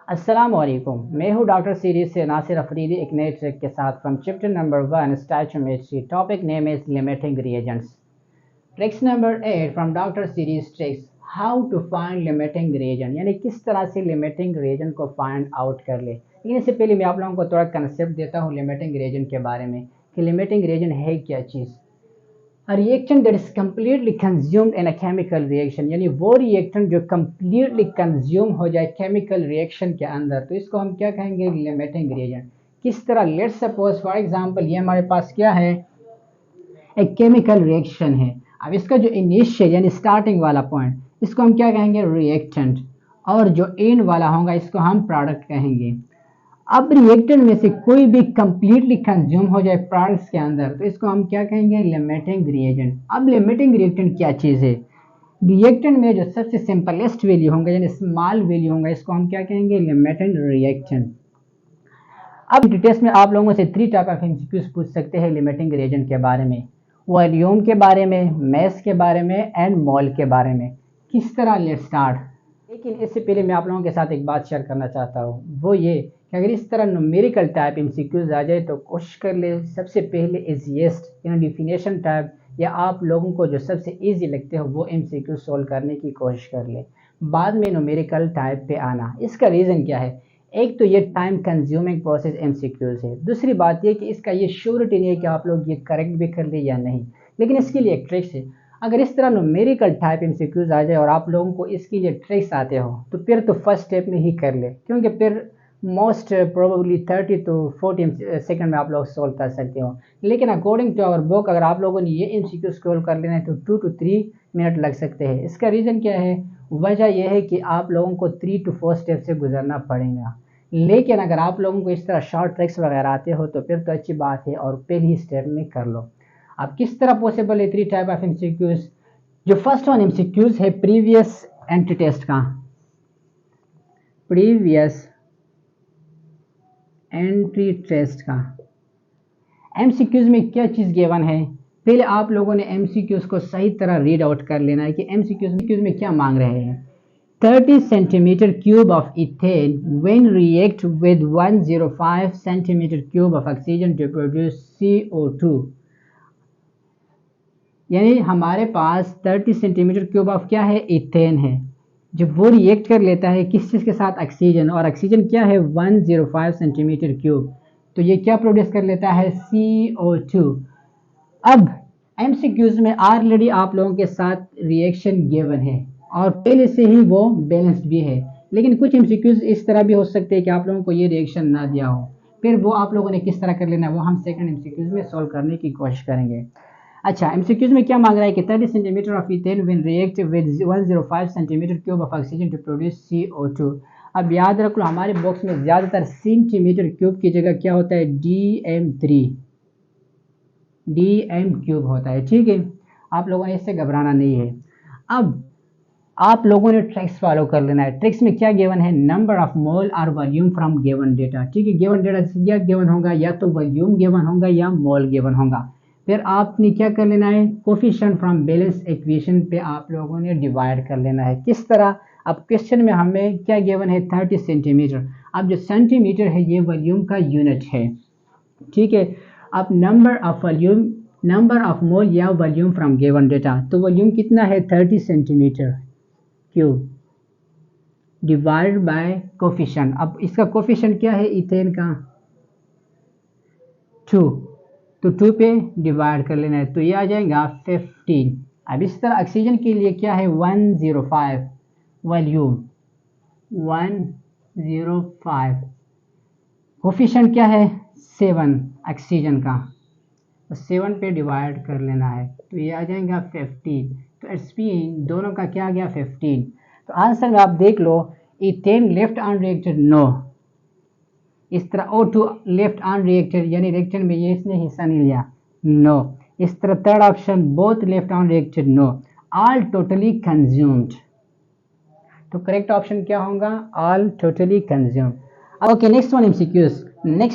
अस्सलाम वालेकुम। मैं हूं डॉक्टर सीरीज से नासिर अफरीदी एक नए ट्रिक के साथ from chapter number 1 stoichiometry. Topic name is limiting reagents. Tricks number 8 from doctor series tricks, how to find limiting reagent, यानी किस तरह से लिमिटिंग रिएजेंट को फाइंड आउट कर ले। लेकिन इससे पहले मैं आप लोगों को थोड़ा कंसेप्ट देता हूँ लिमिटिंग रिएजेंट के बारे में कि लिमिटिंग रिएजेंट है क्या चीज़। A reactant that is completely consumed in a chemical reaction, यानी वो रिएक्टेंट जो completely consume हो जाए chemical reaction के अंदर, तो इसको हम क्या कहेंगे, limiting reagent। किस तरह, लेट्स सपोज फॉर एग्जांपल ये हमारे पास क्या है, एक केमिकल रिएक्शन है। अब इसका जो इनिशियल यानी स्टार्टिंग वाला पॉइंट, इसको हम क्या कहेंगे, रिएक्टेंट, और जो एंड वाला होगा इसको हम प्रोडक्ट कहेंगे। अब रिएक्टेंट में से कोई भी कंप्लीटली कंज्यूम हो जाए प्रोडक्ट्स के अंदर, तो इसको हम क्या कहेंगे, लिमिटिंग रिएजेंट। अब लिमिटिंग रिएक्टेंट क्या चीज़ है, रिएक्टेंट में जो सबसे सिंपलेस्ट वैल्यू होंगे यानी स्मॉल वैल्यू होंगे, इसको हम क्या कहेंगे, लिमिटिंग रिएक्टेंट। अब टेस्ट में आप लोगों से 3 टाइप ऑफ एमसीक्यूज पूछ सकते हैं लिमिटिंग रिएजेंट के बारे में, वॉल्यूम के बारे में, मैस के बारे में एंड मोल के बारे में। किस तरह, लेट्स स्टार्ट। लेकिन इससे पहले मैं आप लोगों के साथ एक बात शेयर करना चाहता हूँ, वो ये कि अगर इस तरह न्यूमेरिकल टाइप एमसीक्यूज आ जाए तो कोशिश कर ले सबसे पहले इजीएस्ट यानी डिफिनेशन टाइप या आप लोगों को जो सबसे इजी लगते हो वो एमसीक्यू सोल्व करने की कोशिश कर ले, बाद में न्यूमेरिकल टाइप पे आना। इसका रीज़न क्या है, एक तो ये टाइम कंज्यूमिंग प्रोसेस एमसीक्यूज है, दूसरी बात ये कि इसका ये श्योरिटी नहीं है कि आप लोग ये करेक्ट भी कर ले या नहीं। लेकिन इसके लिए एक ट्रिक्स है, अगर इस तरह न्यूमेरिकल टाइप एमसीक्यूज आ जाए और आप लोगों को इसके लिए ट्रिक्स आते हो तो फिर तो फर्स्ट स्टेप में ही कर ले, क्योंकि फिर मोस्ट प्रोबेबली 30 to 40 सेकंड में आप लोग सोल्व कर सकते हो। लेकिन अकॉर्डिंग टू आवर बुक अगर आप लोगों ने ये एमसीक्यू सोल्व कर लेना है तो 2 to 3 मिनट लग सकते हैं। इसका रीज़न क्या है, वजह यह है कि आप लोगों को 3 to 4 स्टेप से गुजरना पड़ेगा। लेकिन अगर आप लोगों को इस तरह शॉर्ट ट्रिक्स वगैरह आते हो तो फिर तो अच्छी बात है और पहले ही स्टेप में कर लो। अब किस तरह पॉसिबल है 3 टाइप ऑफ एमसीक्यूज। जो फर्स्ट वन एमसीक्यूज है प्रीवियस एंट्री टेस्ट का, प्रीवियस एंट्री टेस्ट का एमसीक्यूज में क्या चीज़ गिवन है, पहले आप लोगों ने एमसीक्यूज को सही तरह रीड आउट कर लेना है कि एमसीक्यूज में क्या मांग रहे हैं। 30 centimetre cube of ethane when react with 105 centimetre cube of oxygen to produce CO2, यानी हमारे पास 30 सेंटीमीटर क्यूब ऑफ क्या है, इथेन है। जब वो रिएक्ट कर लेता है किस चीज़ के साथ, ऑक्सीजन, और ऑक्सीजन क्या है 105 सेंटीमीटर क्यूब, तो ये क्या प्रोड्यूस कर लेता है, CO2। अब एमसीक्यूज में ऑलरेडी आप लोगों के साथ रिएक्शन गिवन है और पहले से ही वो बैलेंस्ड भी है। लेकिन कुछ एमसीक्यूज इस तरह भी हो सकते हैं कि आप लोगों को ये रिएक्शन ना दिया हो, फिर वो आप लोगों ने किस तरह कर लेना, वो हम सेकंड एमसीक्यूज में सॉल्व करने की कोशिश करेंगे। अच्छा, एमसीक्यूज में क्या मांग रहा है कि 30 centimetre of ethane when react with 105 centimetre cube of oxygen to produce CO2। अब याद रख लो हमारे बॉक्स में ज़्यादातर सेंटीमीटर क्यूब की जगह क्या होता है, DM क्यूब होता है, ठीक है। आप लोगों ने इससे घबराना नहीं है। अब आप लोगों ने ट्रिक्स फॉलो कर लेना है। ट्रिक्स में क्या गिवन है, नंबर ऑफ मोल और वॉल्यूम फ्रॉम गिवन डेटा, ठीक है। गिवन डेटा से क्या गिवन होगा, या तो वॉल्यूम गिवन होगा या मोल गिवन होगा। फिर आपने क्या कर लेना है, कोफिशिएंट फ्रॉम बैलेंस इक्वेशन पे आप लोगों ने डिवाइड कर लेना है। किस तरह, अब क्वेश्चन में हमें क्या गिवन है, 30 सेंटीमीटर। अब जो सेंटीमीटर है ये वॉल्यूम का यूनिट है, ठीक है। अब नंबर ऑफ मोल या वॉल्यूम फ्रॉम गिवन डेटा, तो वॉल्यूम कितना है, 30 centimetre cube divide by coefficient. अब इसका कोफिशिएंट क्या है, इथेन का 2, तो 2 पे डिवाइड कर लेना है तो ये आ जाएगा 15। अब इस तरह ऑक्सीजन के लिए क्या है, 105 वॉल्यूम, 105 कोफिशिएंट क्या है 7 ऑक्सीजन का, तो 7 पे डिवाइड कर लेना है तो ये आ जाएगा 15। तो इट्स मीन दोनों का क्या आ गया 15। तो आंसर में आप देख लो, इथेन लेफ्ट अनरिएक्टेड नो, इस तरह O2 लेफ्ट अनरिएक्टेड यानी रिएक्शन में ये इसने हिस्सा नहीं लिया, नो। इस तरह third option both left unreacted no, all totally consumed, तो करेक्ट ऑप्शन क्या होगा, all totally consumed. Okay, next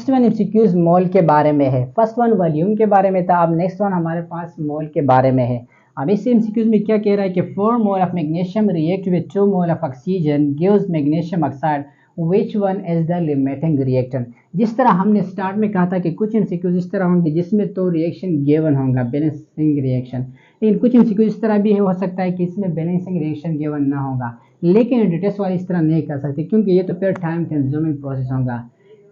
one MCQs mole के बारे में है। फर्स्ट वन वॉल्यूम के बारे में था, अब नेक्स्ट वन हमारे पास मोल के बारे में है। अब इस एमसीक्यूज में क्या कह रहा है कि 4 mole of magnesium react with 2 mole of oxygen gives magnesium oxide which one is the limiting reactant. जिस तरह हमने स्टार्ट में कहा था कि कुछ एमसीक्यूज इस तरह होंगे जिसमें तो रिएक्शन गिवन होगा बैलेंसिंग रिएक्शन, लेकिन कुछ एमसीक्यूज इस तरह भी हो सकता है कि इसमें बैलेंसिंग रिएक्शन गिवन ना होगा, लेकिन डिटेल्स वाले इस तरह नहीं कर सकते क्योंकि ये तो फिर टाइम कंज्यूमिंग प्रोसेस होगा,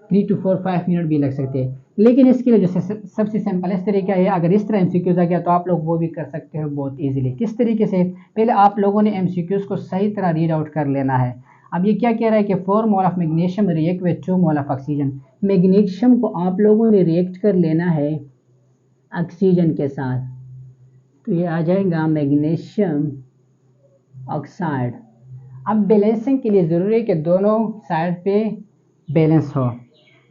3 to 5 मिनट भी लग सकते हैं। लेकिन इसके लिए जो सबसे सिंपलेस्ट तरीका है, अगर इस तरह एमसीक्यूज आ गया तो आप लोग वो भी कर सकते हो बहुत इजीली। किस तरीके से, पहले आप लोगों ने एमसीक्यूज को सही तरह रीड आउट कर लेना है। अब ये क्या कह रहा है कि 4 mole of magnesium react with 2 mole of oxygen. Magnesium को आप लोगों ने रिएक्ट कर लेना है ऑक्सीजन के साथ, तो ये आ जाएगा मैग्नीशियम ऑक्साइड। अब बैलेंसिंग के लिए ज़रूरी है कि दोनों साइड पे बैलेंस हो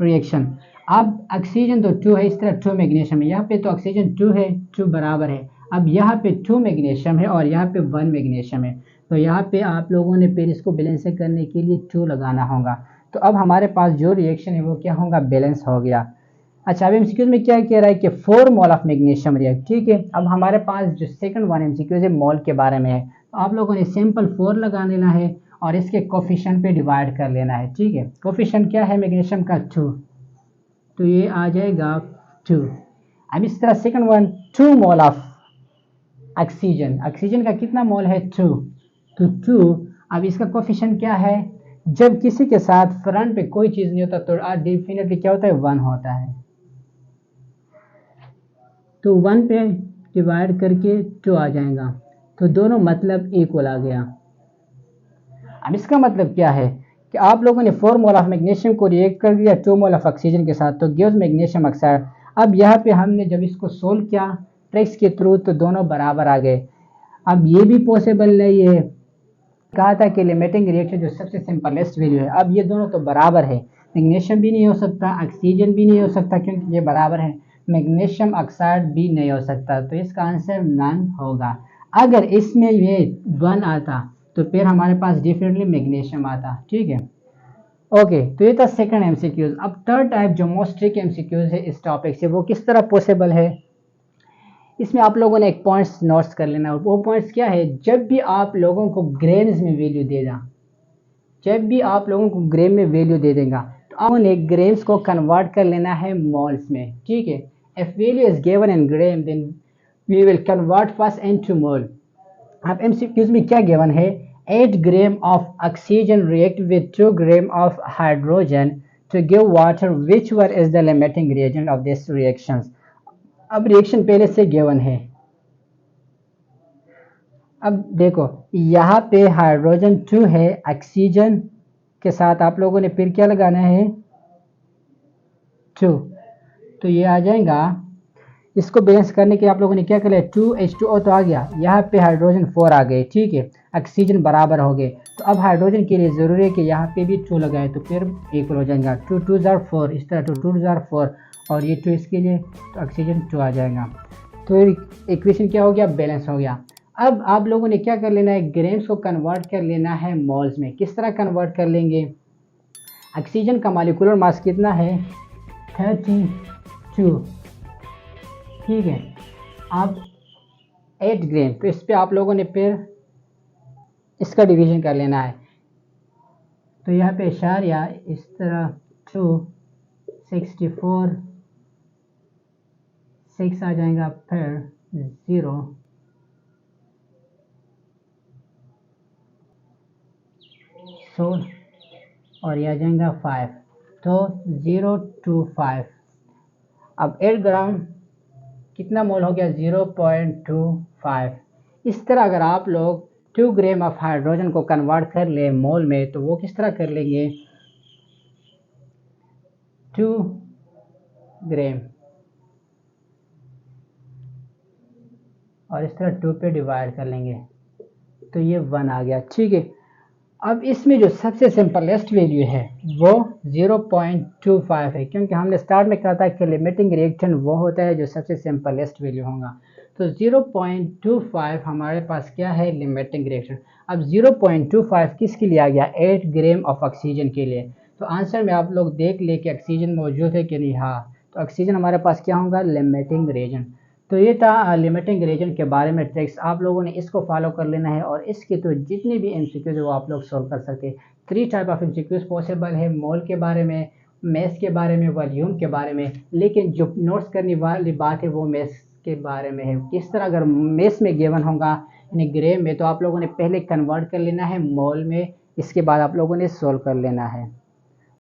रिएक्शन। अब ऑक्सीजन तो 2 है, इस तरह 2 मैग्नीशियम है, यहाँ पे तो ऑक्सीजन 2 है, 2 बराबर है। अब यहाँ पे 2 मैग्नीशियम है और यहाँ पे 1 मैग्नीशियम है, तो यहाँ पे आप लोगों ने फिर इसको बैलेंसिंग करने के लिए 2 लगाना होगा। तो अब हमारे पास जो रिएक्शन है वो क्या होगा, बैलेंस हो गया। अच्छा, अब एमसीक्यूज में क्या कह रहा है कि 4 मोल ऑफ मैग्नीशियम रिएक्ट, ठीक है। अब हमारे पास जो सेकंड वन एमसीक्यूज है मॉल के बारे में है, तो आप लोगों ने सिंपल 4 लगा लेना है और इसके कोफिशिएंट पे डिवाइड कर लेना है, ठीक है। कोफिशिएंट क्या है मैग्नीशियम का, 2, तो ये आ जाएगा 2। अब इस तरह second one 2 mole of oxygen, oxygen का कितना मोल है, 2, तो 2। अब इसका कोफिशिएंट क्या है, जब किसी के साथ फ्रंट पे कोई चीज़ नहीं होता तो डेफिनेटली क्या होता है, 1 होता है, तो 1 पे डिवाइड करके 2 आ जाएगा, तो दोनों मतलब इक्वल आ गया। अब इसका मतलब क्या है कि आप लोगों ने 4 मोल ऑफ मैग्नीशियम को रिएक्ट कर दिया 2 मोल ऑफ ऑक्सीजन के साथ, तो गिव्स मैग्नीशियम ऑक्साइड। अब यहाँ पे हमने जब इसको सोल्व किया ट्रिक्स के थ्रू तो दोनों बराबर आ गए। अब ये भी पॉसिबल नहीं है, कहा था कि लिमिटिंग रिएक्शन जो सबसे सिंपलेस्ट वैल्यू है, अब ये दोनों तो बराबर है, मैग्नीशियम भी नहीं हो सकता, ऑक्सीजन भी नहीं हो सकता क्योंकि ये बराबर है, मैग्नीशियम ऑक्साइड भी नहीं हो सकता, तो इसका आंसर नन होगा। अगर इसमें ये 1 आता तो फिर हमारे पास डेफिनेटली मैग्नीशियम आता, ठीक है। ओके, तो ये था सेकंड एमसीक्यूज। अब थर्ड टाइप जो मोस्ट ट्रिक एमसीक्यूज है इस टॉपिक से, वो किस तरह पॉसिबल है, इसमें आप लोगों ने एक पॉइंट्स नोट्स कर लेना। वो पॉइंट्स क्या है, जब भी आप लोगों को ग्रेम्स में वैल्यू देगा, जब भी आप लोगों को ग्राम में वैल्यू दे देगा तो आपने ग्राम्स को कन्वर्ट कर लेना है मोल्स में, ठीक है। If value is given in gram then we will convert first into mole. अब एमसीक्यूज में क्या गिवन है, 8 gram of oxygen react with 2 gram of hydrogen to give water which one is the limiting reagent of this reactions. अब reaction पहले से given है। अब देखो यहाँ पे हाइड्रोजन 2 है, ऑक्सीजन के साथ आप लोगों ने फिर क्या लगाना है, 2, तो ये आ जाएगा। इसको बैलेंस करने के आप लोगों ने क्या कर लिया, 2H2O तो आ गया, यहाँ पे हाइड्रोजन 4 आ गए, ठीक है, ऑक्सीजन बराबर हो गए। तो अब हाइड्रोजन के लिए ज़रूरी है कि यहाँ पे भी 2 लगाए तो फिर इक्वल हो जाएगा, 2 2 4, इस तरह 2 2 4 और ये 2 इसके लिए, तो ऑक्सीजन 2 आ जाएगा। तो इक्वेशन क्या हो गया, बैलेंस हो गया। अब आप लोगों ने क्या कर लेना है, ग्राम्स को कन्वर्ट कर लेना है मोल्स में। किस तरह कन्वर्ट कर लेंगे, ऑक्सीजन का मॉलिक्यूलर मास कितना है, 32, ठीक है। अब 8 ग्राम, तो इस पे आप लोगों ने फिर इसका डिवीजन कर लेना है, तो यहाँ पे इशारिया इस तरह 2 64 6 आ जाएगा, फिर 0 और यह आ जाएगा 5, तो 0 to 5। अब 8 ग्राम कितना मोल हो गया, 0.25। इस तरह अगर आप लोग 2 ग्राम ऑफ हाइड्रोजन को कन्वर्ट कर ले मोल में तो वो किस तरह कर लेंगे, 2 ग्राम और इस तरह 2 पे डिवाइड कर लेंगे, तो ये 1 आ गया, ठीक है। अब इसमें जो सबसे सिंपलेस्ट वैल्यू है वो 0.25 है, क्योंकि हमने स्टार्ट में कहा था कि लिमिटिंग रिएक्शन वो होता है जो सबसे सिंपलेस्ट वैल्यू होगा। तो 0.25 हमारे पास क्या है, लिमिटिंग रिएक्शन। अब 0.25 किसके लिए आ गया, 8 ग्राम ऑफ ऑक्सीजन के लिए। तो आंसर में आप लोग देख ले कि ऑक्सीजन मौजूद है कि नहीं, हाँ, तो ऑक्सीजन हमारे पास क्या होगा, लिमिटिंग रिएजेंट। तो ये था लिमिटिंग रीजन के बारे में ट्रिक्स। आप लोगों ने इसको फॉलो कर लेना है और इसके तो जितने भी एमसीक्यूज वो आप लोग सोल्व कर सकते हैं। 3 टाइप ऑफ एमसीक्यूज पॉसिबल है, मोल के बारे में, मेस के बारे में, वॉल्यूम के बारे में। लेकिन जो नोट्स करने वाली बात है वो मेस के बारे में है। किस तरह अगर मेस में गिवन होगा यानी ग्राम में, तो आप लोगों ने पहले कन्वर्ट कर लेना है मोल में, इसके बाद आप लोगों ने सोल्व कर लेना है।